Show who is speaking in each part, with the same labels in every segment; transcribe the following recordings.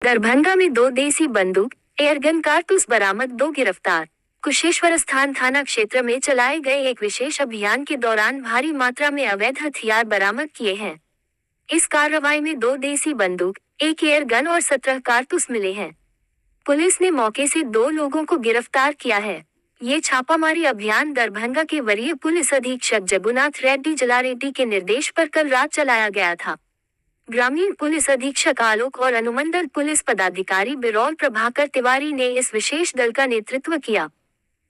Speaker 1: दरभंगा में 2 देसी बंदूक, एयरगन कारतूस बरामद, 2 गिरफ्तार। कुशेश्वर स्थान थाना क्षेत्र में चलाए गए एक विशेष अभियान के दौरान भारी मात्रा में अवैध हथियार बरामद किए हैं। इस कार्रवाई में 2 देसी बंदूक, 1 एयरगन और 17 कारतूस मिले हैं। पुलिस ने मौके से 2 लोगों को गिरफ्तार किया है। ये छापामारी अभियान दरभंगा के वरीय पुलिस अधीक्षक जगुनाथ रेड्डी जलारेड्डी के निर्देश पर कल रात चलाया गया था। ग्रामीण पुलिस अधीक्षक आलोक और अनुमंडल पुलिस पदाधिकारी बिरौल प्रभाकर तिवारी ने इस विशेष दल का नेतृत्व किया।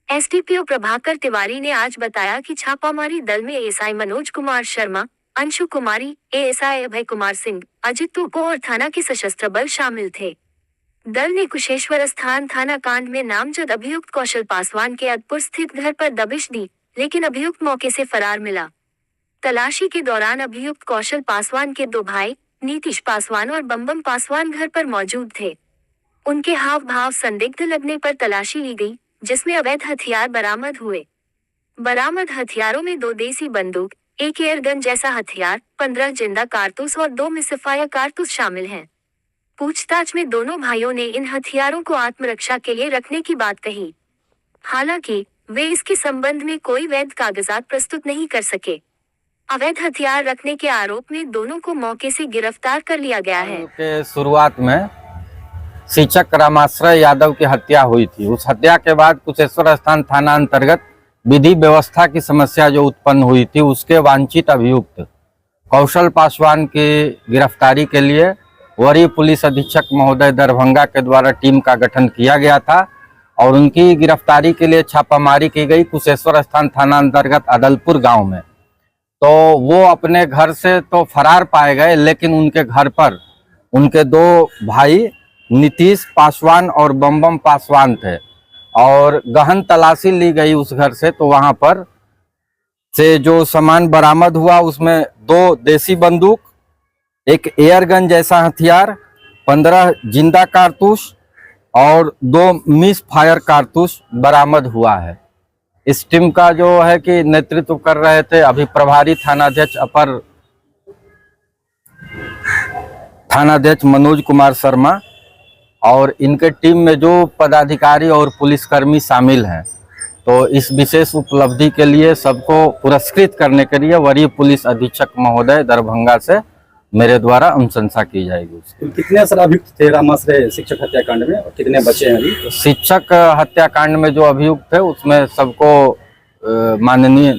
Speaker 1: एसडीपीओ प्रभाकर तिवारी ने आज बताया कि छापामारी दल में एएसआई मनोज कुमार शर्मा, अंशु कुमारी, एएसआई अभय कुमार सिंह, अजित टोपो और थाना के सशस्त्र बल शामिल थे। दल ने कुशेश्वर स्थान थाना कांड में नामजद अभियुक्त कौशल पासवान के अदपुर स्थित घर पर दबिश दी, लेकिन अभियुक्त मौके से फरार मिला। तलाशी के दौरान अभियुक्त कौशल पासवान के 2 भाई, नीतीश पासवान और बम्बम पासवान घर पर मौजूद थे। उनके हाव भाव संदिग्ध लगने पर तलाशी ली गई, जिसमें अवैध हथियार बरामद हुए। बरामद हथियारों में 2 देसी बंदूक, 1 एयरगन जैसा हथियार, 15 जिंदा कारतूस और 2 मिसफायर कारतूस शामिल हैं। पूछताछ में दोनों भाइयों ने इन हथियारों को आत्मरक्षा के लिए रखने की बात कही। हालांकि वे इसके संबंध में कोई वैध कागजात प्रस्तुत नहीं कर सके। अवैध हथियार रखने के आरोप में दोनों को मौके से गिरफ्तार कर लिया गया है।
Speaker 2: के शुरुआत में शिक्षक रामाश्रय यादव की हत्या हुई थी। उस हत्या के बाद कुशेश्वर स्थान थाना अंतर्गत विधि व्यवस्था की समस्या जो उत्पन्न हुई थी, उसके वांछित अभियुक्त कौशल पासवान की गिरफ्तारी के लिए वरीय पुलिस अधीक्षक महोदय दरभंगा के द्वारा टीम का गठन किया गया था और उनकी गिरफ्तारी के लिए छापामारी की गई कुशेश्वर स्थान थाना अंतर्गत अदलपुर गांव में। तो वो अपने घर से तो फरार पाए गए, लेकिन उनके घर पर उनके 2 भाई नीतीश पासवान और बम्बम पासवान थे और गहन तलाशी ली गई उस घर से। तो वहां पर से जो सामान बरामद हुआ उसमें 2 देसी बंदूक, 1 एयरगन जैसा हथियार, 15 जिंदा कारतूस और 2 मिस फायर कारतूस बरामद हुआ है। इस टीम का जो है कि नेतृत्व कर रहे थे अभी प्रभारी थानाध्यक्ष अपर थानाध्यक्ष मनोज कुमार शर्मा, और इनके टीम में जो पदाधिकारी और पुलिसकर्मी शामिल हैं। तो इस विशेष उपलब्धि के लिए सबको पुरस्कृत करने के लिए वरीय पुलिस अधीक्षक महोदय दरभंगा से मेरे द्वारा अनुशंसा की जाएगी।
Speaker 3: कितने सर अभियुक्त थे रामाश्रय शिक्षक हत्याकांड में और कितने बचे हैं अभी?
Speaker 2: शिक्षक हत्याकांड में जो अभियुक्त थे उसमें सबको माननीय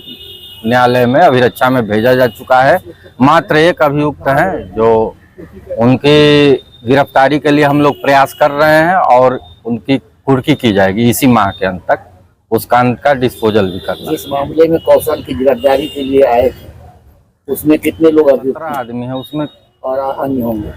Speaker 2: न्यायालय में अभिरक्षा में भेजा जा चुका है। मात्र 1 अभियुक्त हैं जो उनकी गिरफ्तारी के लिए हम लोग प्रयास कर रहे हैं और उनकी कुर्की की जाएगी इसी माह के अंत तक। उस कांड का डिस्पोजल भी करना।
Speaker 4: इस मामले में कौशल की गिरफ्तारी के लिए आए थे, उसमें कितने लोग अभियुक्त?
Speaker 2: 17 आदमी है उसमें
Speaker 4: और अन्य होंगे।